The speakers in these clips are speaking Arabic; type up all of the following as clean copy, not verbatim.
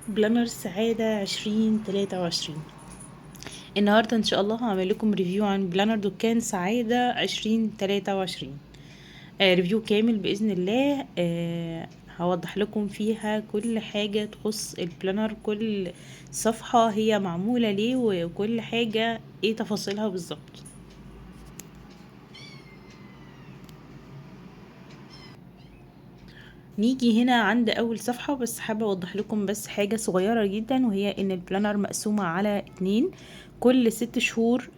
بلانر السعادة 2023. النهاردة ان شاء الله هعمل لكم ريفيو عن بلانر دكان سعادة 2023. ريفيو كامل بإذن الله. هوضح لكم فيها كل حاجة تخص البلانر، كل صفحة هي معمولة ليه وكل حاجة ايه تفاصيلها بالظبط. نيجي هنا عند اول صفحة، بس حابة اوضح لكم بس حاجة صغيرة جدا، وهي ان البلانر مقسومة على 2. كل 6 شهور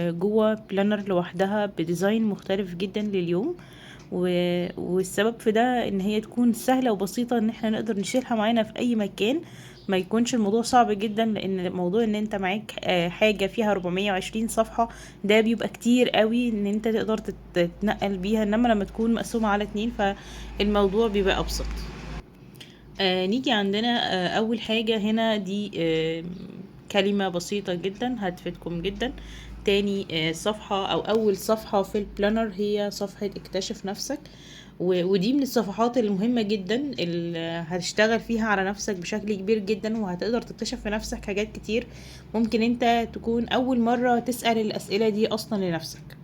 جوه بلانر لوحدها بديزاين مختلف جدا لليوم. والسبب في ده ان هي تكون سهلة وبسيطة، ان احنا نقدر نشيلها معانا في اي مكان، ما يكونش الموضوع صعب جدا. لان موضوع ان انت معاك حاجة فيها 420 صفحة، ده بيبقى كتير قوي ان انت تقدر تتنقل بيها، انما لما تكون مقسومة على 2 فالموضوع بيبقى ابسط. نيجي عندنا اول حاجة هنا دي كلمة بسيطة جدا هتفيدكم جدا. تاني صفحة او اول صفحة في البلانر هي صفحة اكتشف نفسك. ودي من الصفحات المهمة جدا اللي هتشتغل فيها على نفسك بشكل كبير جدا، وهتقدر تكتشف في نفسك حاجات كتير ممكن انت تكون اول مرة تسأل الاسئلة دي اصلا لنفسك.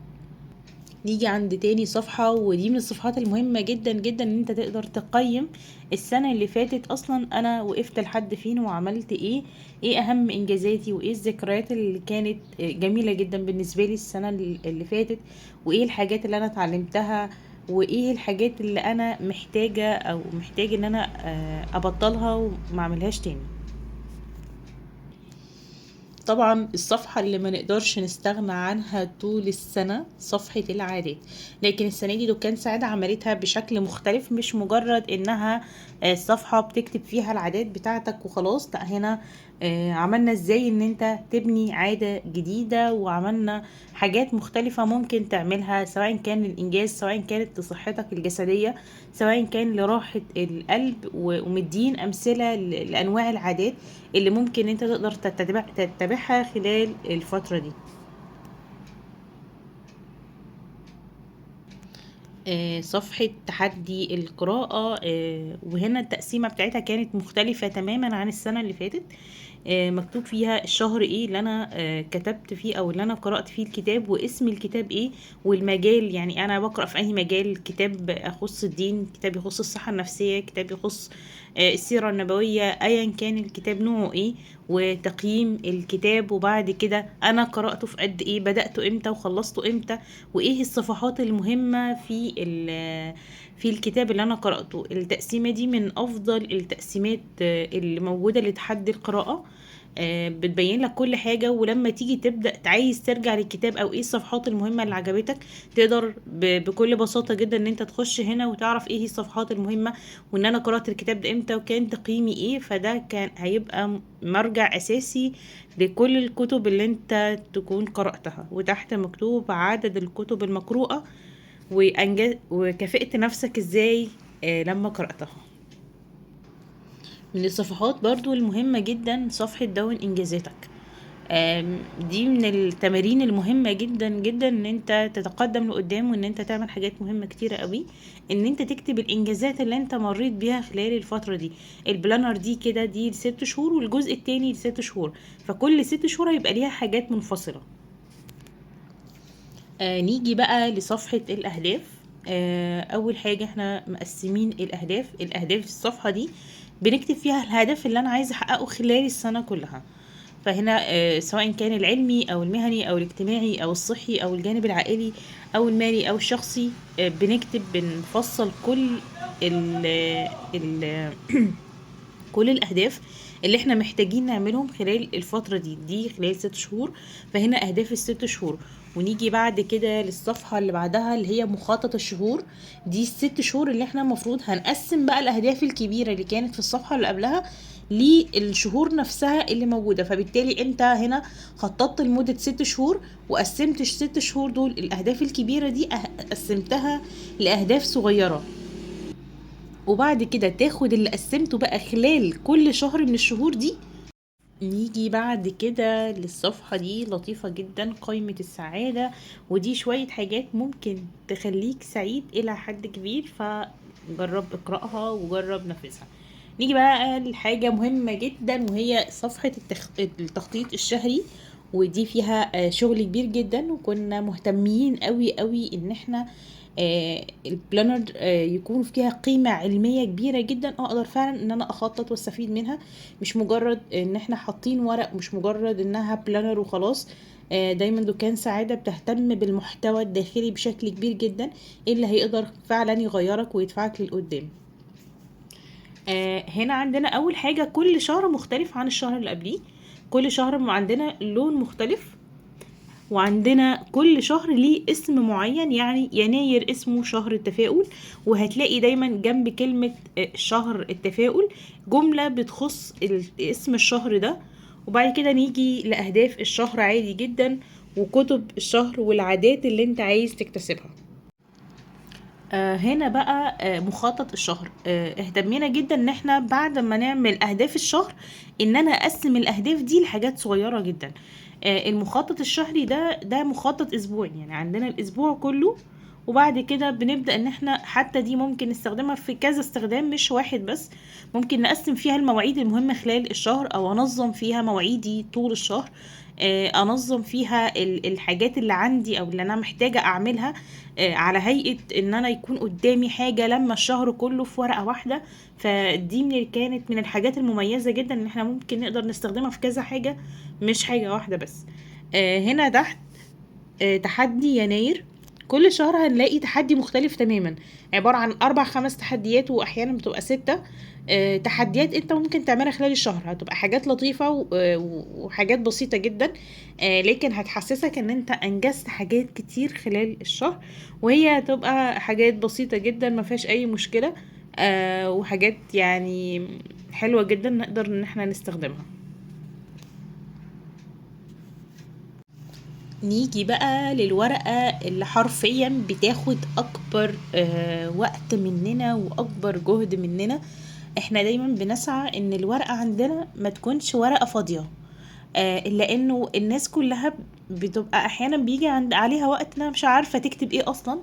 نيجي عند تاني صفحة، ودي من الصفحات المهمة جدا جدا ان انت تقدر تقيم السنة اللي فاتت اصلا انا وقفت لحد فين وعملت ايه، ايه اهم انجازاتي وايه الذكريات اللي كانت جميلة جدا بالنسبة لي السنة اللي فاتت، وايه الحاجات اللي انا اتعلمتها، وايه الحاجات اللي انا محتاجة او محتاج ان انا ابطلها وما اعملهاش تاني. طبعا الصفحة اللي ما نقدرش نستغنى عنها طول السنة صفحة العادات، لكن السنة دي دكان سعادة عملتها بشكل مختلف، مش مجرد انها صفحة بتكتب فيها العادات بتاعتك وخلاص. لا، هنا عملنا ازاي ان انت تبني عادة جديدة، وعملنا حاجات مختلفة ممكن تعملها، سواء كان للإنجاز، سواء كانت لصحتك الجسدية، سواء كان لراحة القلب، ومدين أمثلة لأنواع العادات اللي ممكن انت تقدر تتبعها خلال الفترة دي. صفحة تحدي القراءة، وهنا التقسيمة بتاعتها كانت مختلفة تماما عن السنة اللي فاتت. مكتوب فيها الشهر ايه اللي انا كتبت فيه او اللي انا قرأت فيه الكتاب، واسم الكتاب ايه، والمجال، يعني انا بقرأ في اي مجال، كتاب يخص الدين، كتاب يخص الصحة النفسية، كتاب يخص السيرة النبوية، ايا كان الكتاب نوعه ايه، وتقييم الكتاب، وبعد كده انا قرأته في قد ايه، بدأته امتى وخلصته امتى، وايه الصفحات المهمة في الكتاب اللي انا قرأته. التقسيمة دي من افضل التقسيمات اللي موجودة لتحدي القراءة. بتبين لك كل حاجة، ولما تيجي تبدأ عايز ترجع للكتاب او ايه الصفحات المهمة اللي عجبتك، تقدر بكل بساطة جدا ان انت تخش هنا وتعرف ايه هي الصفحات المهمة، وان انا قرأت الكتاب ده امتى وكان تقييمي ايه. فده كان هيبقى مرجع اساسي لكل الكتب اللي انت تكون قرأتها. وتحت مكتوب عدد الكتب المقروءة، وكافئت نفسك ازاي لما قرأتها. من الصفحات برضو المهمة جدا صفحة دون انجازاتك. دي من التمارين المهمة جدا جدا ان انت تتقدم لقدام، وان انت تعمل حاجات مهمة كتيرة قوي، ان انت تكتب الانجازات اللي انت مريت بيها خلال الفترة دي. البلانر دي كده دي ل6 شهور، والجزء التاني ل6 شهور، فكل 6 شهور هيبقى ليها حاجات منفصلة. نيجي بقى لصفحة الأهداف. أول حاجة احنا مقسمين الأهداف في الصفحة دي بنكتب فيها الهدف اللي أنا عايزة أحققه خلال السنة كلها. فهنا سواء كان العلمي أو المهني أو الاجتماعي أو الصحي أو الجانب العائلي أو المالي أو الشخصي، بنفصل ال ال كل الاهداف اللي احنا محتاجين نعملهم خلال الفترة دي خلال 6 شهور. فهنا اهداف ال6 شهور. ونيجي بعد كده للصفحة اللي بعدها اللي هي مخطط الشهور. دي ال6 شهور اللي احنا المفروض هنقسم بقى الاهداف الكبيرة اللي كانت في الصفحة اللي قبلها للشهور نفسها اللي موجودة. فبالتالي انت هنا خططت لمدة 6 شهور، وقسمت ال6 شهور دول الاهداف الكبيرة دي قسمتها لاهداف صغيرة، وبعد كده تاخد اللي قسمته بقى خلال كل شهر من الشهور دي. نيجي بعد كده للصفحة دي لطيفة جدا، قائمة السعادة. ودي شوية حاجات ممكن تخليك سعيد إلى حد كبير، فجرب اقرأها وجرب نفذها. نيجي بقى لحاجة مهمة جدا، وهي صفحة التخطيط الشهري. ودي فيها شغل كبير جدا، وكنا مهتمين قوي قوي ان احنا البلانر يكون فيها قيمة علمية كبيرة جدا، اقدر فعلا ان انا اخطط واستفيد منها. مش مجرد ان احنا حاطين ورق، مش مجرد انها بلانر وخلاص. دايما دكان سعادة بتهتم بالمحتوى الداخلي بشكل كبير جدا، اللي هيقدر فعلا يغيرك ويدفعك للقدام. هنا عندنا اول حاجة كل شهر مختلف عن الشهر اللي قبليه. كل شهر عندنا لون مختلف، وعندنا كل شهر ليه اسم معين. يعني يناير اسمه شهر التفاؤل، وهتلاقي دايما جنب كلمة شهر التفاؤل جملة بتخص اسم الشهر ده. وبعد كده نيجي لأهداف الشهر عادي جدا، وكتب الشهر والعادات اللي انت عايز تكتسبها. هنا بقى مخطط الشهر. اهتمينا جدا ان احنا بعد ما نعمل اهداف الشهر ان انا اقسم الاهداف دي لحاجات صغيرة جدا. المخطط الشهري ده مخطط اسبوعي، يعني عندنا الاسبوع كله. وبعد كده بنبدأ ان احنا حتى دي ممكن نستخدمها في كذا استخدام، مش واحد بس. ممكن نقسم فيها المواعيد المهمة خلال الشهر، او انظم فيها مواعيدي طول الشهر. انظم فيها الحاجات اللي عندي او اللي انا محتاجة اعملها، على هيئة ان انا يكون قدامي حاجة لما الشهر كله في ورقة واحدة. فدي كانت من الحاجات المميزة جدا ان احنا ممكن نقدر نستخدمها في كذا حاجة، مش حاجة واحدة بس. هنا تحت تحدي يناير. كل شهر هنلاقي تحدي مختلف تماما، عبارة عن 4 5 تحديات، وأحيانا بتبقى 6 تحديات انت ممكن تعملها خلال الشهر. هتبقى حاجات لطيفة وحاجات بسيطة جدا، لكن هتحسسك ان انت انجزت حاجات كتير خلال الشهر. وهي هتبقى حاجات بسيطة جدا ما فيهاش اي مشكلة، وحاجات يعني حلوة جدا نقدر ان احنا نستخدمها. نيجي بقى للورقة اللي حرفيا بتاخد أكبر وقت مننا وأكبر جهد مننا. احنا دايما بنسعى ان الورقة عندنا ما تكونش ورقة فاضية، لأنه الناس كلها بتبقى أحيانا بيجي عليها وقت انها مش عارفة تكتب ايه أصلا.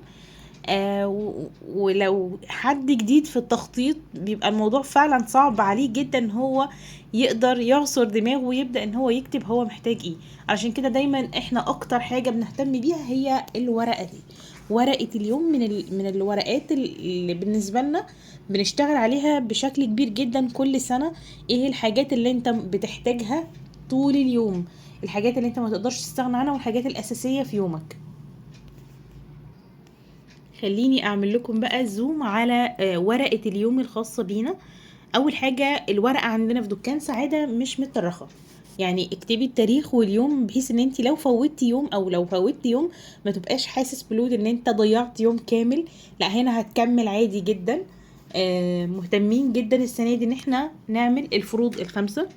ولو حد جديد في التخطيط بيبقى الموضوع فعلا صعب عليه جدا ان هو يقدر يعصر دماغه ويبدأ ان هو يكتب هو محتاج ايه. عشان كده دايما احنا اكتر حاجة بنهتم بيها هي الورقة دي. ورقة اليوم من الورقات اللي بالنسبة لنا بنشتغل عليها بشكل كبير جدا كل سنة. ايه الحاجات اللي انت بتحتاجها طول اليوم، الحاجات اللي انت ما تقدرش تستغنى عنها، والحاجات الأساسية في يومك. خليني اعمل لكم بقى زوم على ورقة اليوم الخاصة بينا. اول حاجة الورقة عندنا في دكان سعادة مش متطرخة، يعني اكتبي التاريخ واليوم بحيث ان انت لو فوتي يوم او لو فوتي يوم ما تبقاش حاسس بلود ان انت ضيعت يوم كامل. لا، هنا هتكمل عادي جدا. مهتمين جدا السنة دي ان احنا نعمل الفروض الخمسة،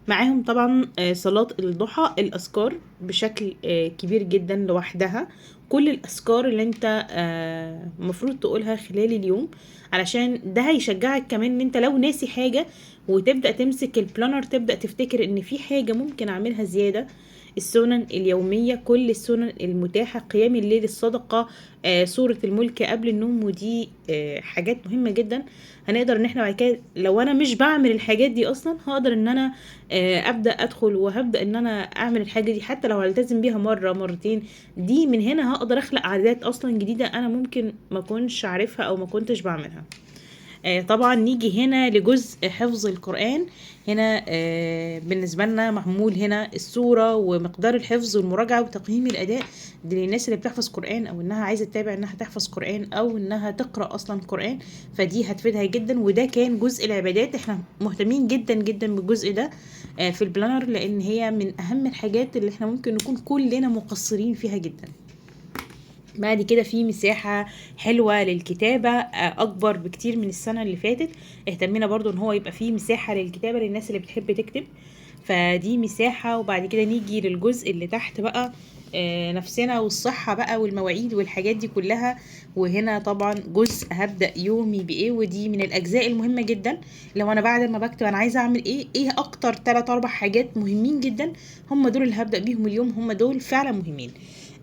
معاهم طبعا صلاة الضحى، الأذكار بشكل كبير جدا لوحدها. كل الأذكار اللي انت مفروض تقولها خلال اليوم، علشان ده هيشجعك كمان ان انت لو ناسي حاجة وتبدأ تمسك البلانر تبدأ تفتكر ان في حاجة ممكن اعملها زيادة. السنن اليومية، كل السنن المتاحة، قيام الليل، الصدقة، سورة الملك قبل النوم، ودي حاجات مهمة جدا. هنقدر ان احنا بعد كده لو انا مش بعمل الحاجات دي اصلا هقدر ان انا ابدا ادخل وهبدا ان انا اعمل الحاجه دي، حتى لو هلتزم بيها مره مرتين. دي من هنا هقدر اخلق عادات اصلا جديده انا ممكن ما كنتش عارفها او ما كنتش بعملها. طبعا نيجي هنا لجزء حفظ القرآن. هنا بالنسبة لنا معمول هنا الصورة ومقدار الحفظ والمراجعة وتقييم الأداء. دي للناس اللي بتحفظ قرآن أو إنها عايزة تتابع إنها تحفظ قرآن أو إنها تقرأ أصلا قرآن، فدي هتفيدها جدا. وده كان جزء العبادات، احنا مهتمين جدا جدا بالجزء ده في البلانر، لأن هي من أهم الحاجات اللي احنا ممكن نكون كلنا مقصرين فيها جدا. بعد كده في مساحة حلوة للكتابة أكبر بكتير من السنة اللي فاتت. اهتمينا برضو ان هو يبقى فيه مساحة للكتابة للناس اللي بتحب تكتب، فدي مساحة. وبعد كده نيجي للجزء اللي تحت بقى نفسنا والصحة بقى والمواعيد والحاجات دي كلها. وهنا طبعا جزء هبدأ يومي بإيه، ودي من الأجزاء المهمة جدا. لو أنا بعد ما بكتب أنا عايزة أعمل إيه أكتر 3 4 حاجات مهمين جدا، هم دول اللي هبدأ بيهم اليوم، هم دول فعلا مهمين.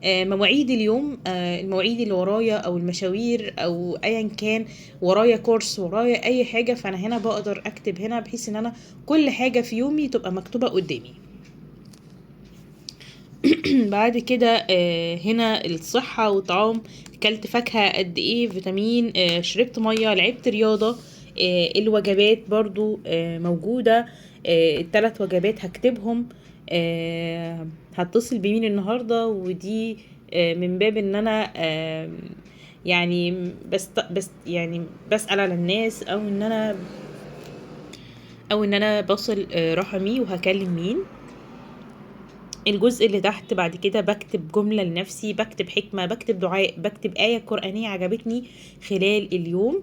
مواعيد اليوم، المواعيد اللي ورايا او المشاوير او ايا كان، ورايا كورس، ورايا اي حاجة، فانا هنا بقدر اكتب هنا بحيث ان انا كل حاجة في يومي تبقى مكتوبة قدامي. بعد كده هنا الصحة والطعام، كلت فاكهة قد ايه، فيتامين، شربت مية، لعبت رياضة. الوجبات برضو موجودة، الثلاث وجبات هكتبهم. هتصل بمين النهاردة، ودي من باب ان انا يعني بس يعني بسأل على الناس، او ان انا بصل رقمي وهكلم مين. الجزء اللي تحت بعد كده بكتب جملة لنفسي، بكتب حكمة، بكتب دعاء، بكتب آية قرآنية عجبتني خلال اليوم.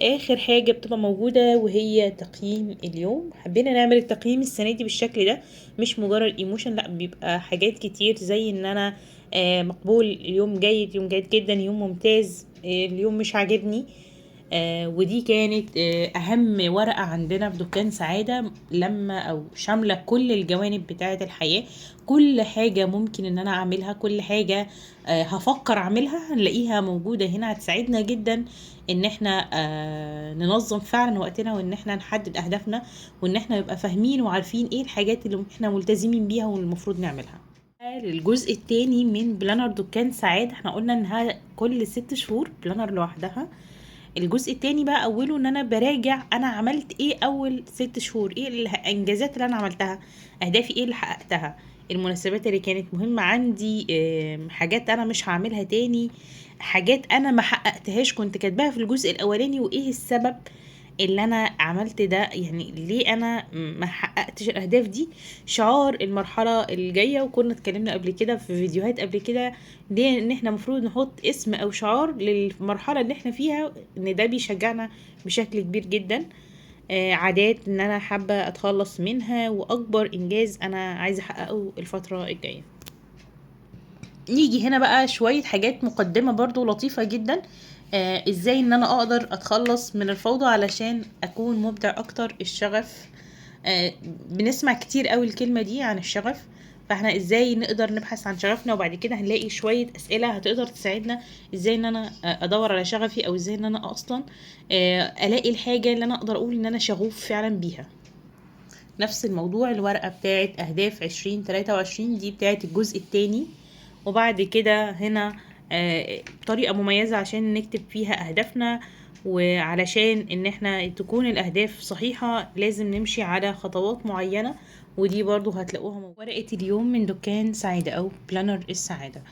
آخر حاجة بتبقى موجودة وهي تقييم اليوم. حبينا نعمل التقييم السنة دي بالشكل ده، مش مجرد ايموشن، لا بيبقى حاجات كتير زي ان انا مقبول، اليوم جيد، يوم جيد جدا، يوم ممتاز، اليوم مش عاجبني. ودي كانت أهم ورقة عندنا في دكان سعادة، لما أو شاملة كل الجوانب بتاعة الحياة، كل حاجة ممكن إن أنا أعملها، كل حاجة هفكر أعملها هنلاقيها موجودة هنا، هتساعدنا جدا إن احنا ننظم فعلا وقتنا، وإن احنا نحدد أهدافنا، وإن احنا نبقى فاهمين وعارفين إيه الحاجات اللي احنا ملتزمين بيها والمفروض نعملها. الجزء التاني من بلانر دكان سعادة، احنا قلنا انها كل 6 شهور بلانر لوحدها. الجزء التاني بقى اوله ان انا براجع انا عملت ايه اول 6 شهور، ايه الانجازات اللي انا عملتها، اهدافي ايه اللي حققتها، المناسبات اللي كانت مهمة عندي، حاجات انا مش هعملها تاني، حاجات انا ما حققتهاش كنت كاتباها في الجزء الاولاني، وايه السبب اللي انا عملت ده، يعني ليه انا ما حققتش الاهداف دي. شعار المرحلة الجاية، وكنا اتكلمنا قبل كده في فيديوهات قبل كده، ليه ان احنا المفروض نحط اسم او شعار للمرحلة اللي احنا فيها، ان ده بيشجعنا بشكل كبير جدا. عادات ان انا حابة اتخلص منها، واكبر انجاز انا عايزة احققه الفترة الجاية. نيجي هنا بقى شوية حاجات مقدمة برضو لطيفة جدا، ازاي ان انا اقدر اتخلص من الفوضى علشان اكون مبدع اكتر، الشغف. بنسمع كتير قوي الكلمة دي عن الشغف، فاحنا ازاي نقدر نبحث عن شغفنا، وبعد كده هنلاقي شوية اسئلة هتقدر تساعدنا ازاي ان انا ادور على شغفي، او ازاي ان انا اصلا الاقي الحاجة اللي انا اقدر اقول ان انا شغوف فعلا بيها. نفس الموضوع الورقة بتاعت أهداف 2023 دي بتاعت الجزء التاني. وبعد كده هنا طريقة مميزة عشان نكتب فيها أهدافنا، وعلشان إن احنا تكون الأهداف صحيحة لازم نمشي على خطوات معينة، ودي برضو هتلاقوها ورقة اليوم من دكان سعادة أو بلانر السعادة.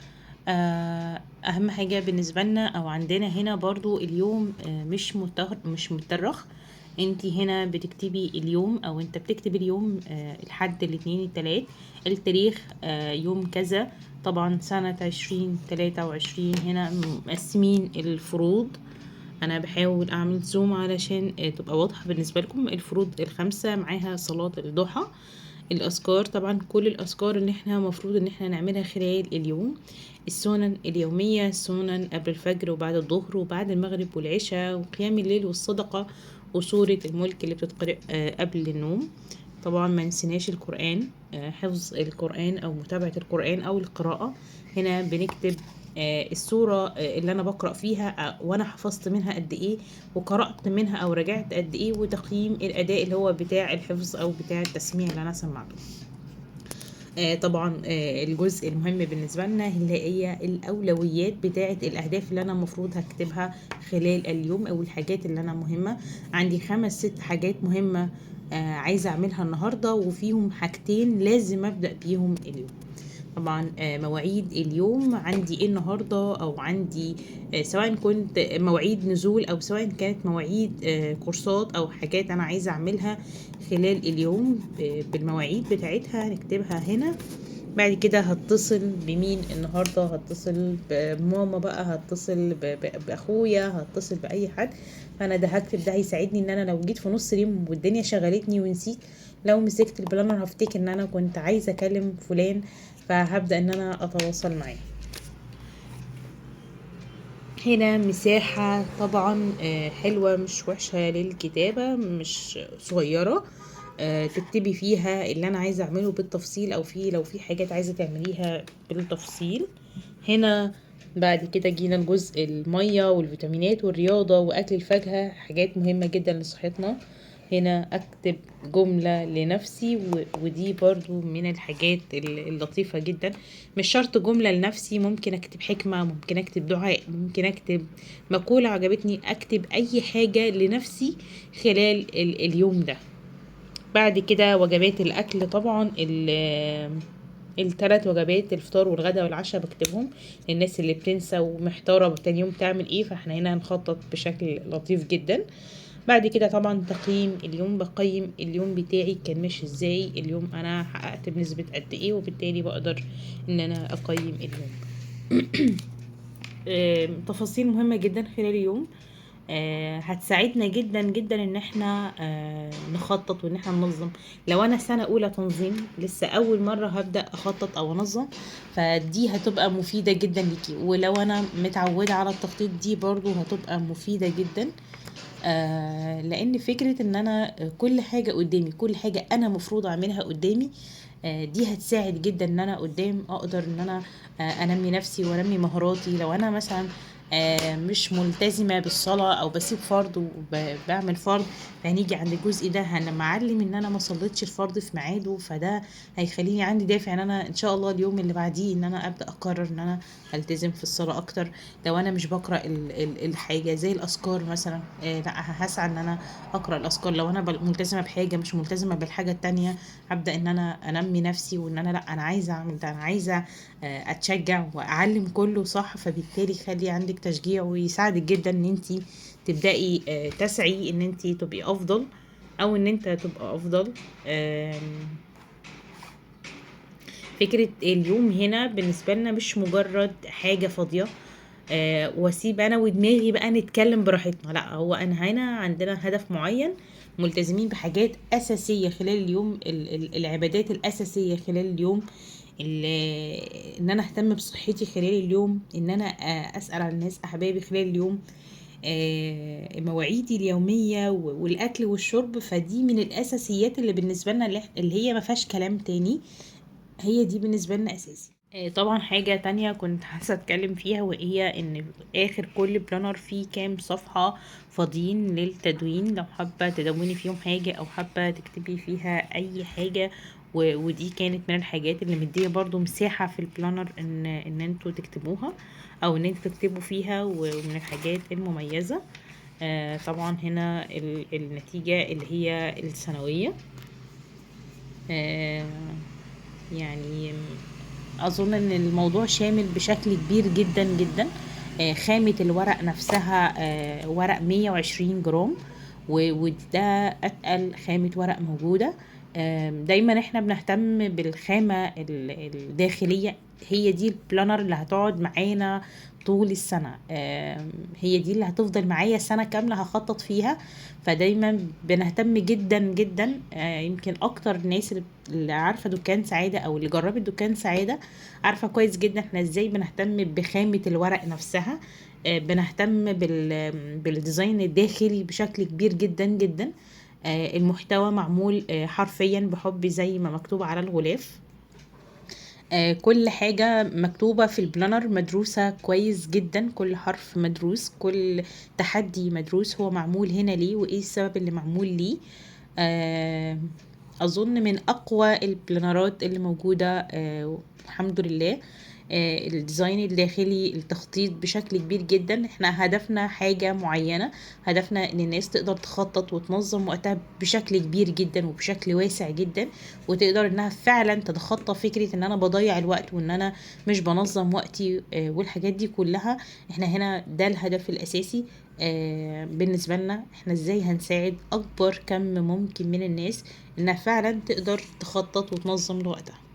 أهم حاجة بالنسبة لنا أو عندنا هنا برضو اليوم مش مترخ. انتي هنا بتكتبي اليوم، او انت بتكتب اليوم الحد، الاثنين، التلات، التاريخ يوم كذا. طبعا سنة 2023 هنا مقسمين الفروض، انا بحاول اعمل زوم علشان تبقى واضحة بالنسبة لكم. الفروض الخمسة معاها صلاة الضحى، الأذكار، طبعا كل الأذكار اللي احنا مفروض ان احنا نعملها خلال اليوم، السنن اليومية، السنن قبل الفجر وبعد الظهر وبعد المغرب والعشاء وقيام الليل والصدقة وسورة الملك اللي بتتقرأ قبل النوم. طبعا ما نسيناش القرآن، حفظ القرآن أو متابعة القرآن أو القراءة. هنا بنكتب السورة اللي أنا بقرأ فيها، وأنا حفظت منها قد إيه، وقرأت منها أو رجعت قد إيه، وتقييم الأداء اللي هو بتاع الحفظ أو بتاع التسميع اللي أنا سمعته. طبعا الجزء المهم بالنسبة لنا اللي هي الأولويات بتاعة الأهداف اللي أنا المفروض هكتبها خلال اليوم، أو الحاجات اللي أنا مهمة عندي. 5 6 حاجات مهمة عايزة أعملها النهاردة، وفيهم حاجتين لازم أبدأ بيهم اليوم. طبعا مواعيد اليوم عندي ايه النهاردة، او عندي سواء كنت مواعيد نزول، او سواء كانت مواعيد كورسات او حاجات انا عايزة اعملها خلال اليوم، بالمواعيد بتاعتها هنكتبها هنا. بعد كده هتصل بمين النهاردة، هتصل بماما بقى، هتصل باخويا، هتصل باي حد. فانا ده هكتب، ده هيساعدني ان انا لو جيت في نص اليوم والدنيا شغلتني ونسيت، لو مسكت البلانر هفتكر ان انا كنت عايزة اكلم فلان، فهبدأ ان انا اتواصل معاه. هنا مساحة طبعا حلوة مش وحشة للكتابة، مش صغيرة، تكتبي فيها اللي انا عايزة اعمله بالتفصيل، او لو في حاجات عايزة تعمليها بالتفصيل. هنا بعد كده جينا لجزء المية والفيتامينات والرياضة وأكل الفاكهة، حاجات مهمة جدا لصحتنا. هنا أكتب جملة لنفسي ودي برضو من الحاجات اللطيفة جدا. مش شرط جملة لنفسي، ممكن أكتب حكمة، ممكن أكتب دعاء، ممكن أكتب مقولة عجبتني، أكتب أي حاجة لنفسي خلال اليوم ده. بعد كده وجبات الأكل طبعا، الثلاث وجبات، الفطار والغداء والعشاء، بكتبهم للناس اللي بتنسى ومحتارة تاني يوم تعمل ايه، فاحنا هنا هنخطط بشكل لطيف جدا. بعد كده طبعا تقييم اليوم، بقيم اليوم بتاعي كان ماشي ازاي، اليوم انا حققت بنسبة قد ايه، وبالتالي بقدر ان انا اقيم اليوم. تفاصيل مهمة جدا خلال اليوم هتساعدنا جدا جدا ان احنا نخطط وان احنا ننظم. لو انا سنة اولى تنظيم لسه اول مرة هبدأ اخطط او انظم، فدي هتبقى مفيدة جدا ليكي. ولو انا متعودة على التخطيط دي برضو هتبقى مفيدة جدا. لان فكرة ان انا كل حاجة قدامي، كل حاجة انا مفروض اعملها قدامي، دي هتساعد جدا ان انا قدام اقدر ان انا انمي نفسي وانمي مهاراتي. لو انا مثلا مش ملتزمة بالصلاة او بسيب فرض وبعمل فرض، فهنيجي عند الجزء ده هنمعلم ان انا ما صليتش الفرض في ميعاده، فده هيخليني عندي دافع ان انا ان شاء الله اليوم اللي بعديه ان انا ابدا اقرر ان انا التزم في الصلاة اكتر. لو انا مش بقرا الحاجه زي الاذكار مثلا، لا هسعى ان انا اقرا الاذكار. لو انا ملتزمه بحاجه مش ملتزمه بالحاجه التانية، هبدا ان انا انمي نفسي وان انا لا انا عايزه اعمل ده، انا عايزه اتشجع واعلم كله صح. فبالتالي خلي عندك تشجيع ويساعدك جدا ان انت تبداي تسعي ان انت تبقي افضل او ان انت تبقى افضل. فكرة اليوم هنا بالنسبة لنا مش مجرد حاجة فاضية واسيب انا ودماغي بقى نتكلم براحتنا، لا، هو انا هنا عندنا هدف معين، ملتزمين بحاجات اساسية خلال اليوم، العبادات الاساسية خلال اليوم، ان انا اهتم بصحتي خلال اليوم، ان انا اسأل على الناس احبابي خلال اليوم، مواعيدي اليومية والاكل والشرب. فدي من الاساسيات اللي بالنسبة لنا اللي هي ما فيهاش كلام تاني، هي دي بالنسبة لنا أساسي. طبعا حاجة تانية كنت حاسة أتكلم فيها، وهي إن آخر كل بلانر فيه كام صفحة فاضيين للتدوين، لو حابة تدوني فيهم حاجة أو حابة تكتبي فيها أي حاجة. ودي كانت من الحاجات اللي مدية برضو مساحة في البلانر إن انتوا تكتبوها أو إن انتوا تكتبوا فيها، ومن الحاجات المميزة. طبعا هنا النتيجة اللي هي السنوية. آه، يعني اظن ان الموضوع شامل بشكل كبير جدا جدا. خامة الورق نفسها ورق 120 جرام، وده اتقل خامة ورق موجودة. دايما احنا بنهتم بالخامة الداخلية، هي دي البلانر اللي هتقعد معانا طول السنة. هي دي اللي هتفضل معايا سنة كاملة هخطط فيها. فدايما بنهتم جدا جدا، يمكن اكتر الناس اللي عارفة دكان سعادة او اللي جربت دكان سعادة عارفة كويس جدا احنا ازاي بنهتم بخامة الورق نفسها. بنهتم بالديزاين الداخلي بشكل كبير جدا جدا. المحتوى معمول حرفيا بحب زي ما مكتوب على الغلاف. كل حاجة مكتوبة في البلانر مدروسة كويس جدا، كل حرف مدروس، كل تحدي مدروس، هو معمول هنا ليه وايه السبب اللي معمول ليه. اظن من اقوى البلانرات اللي موجودة الحمد لله. الديزاين الداخلي، التخطيط بشكل كبير جدا. احنا هدفنا حاجة معينة، هدفنا ان الناس تقدر تخطط وتنظم وقتها بشكل كبير جدا وبشكل واسع جدا، وتقدر انها فعلا تتخطى فكرة ان انا بضيع الوقت وان انا مش بنظم وقتي والحاجات دي كلها. احنا هنا ده الهدف الاساسي بالنسبة لنا، احنا ازاي هنساعد اكبر كم ممكن من الناس انها فعلا تقدر تخطط وتنظم لوقتها.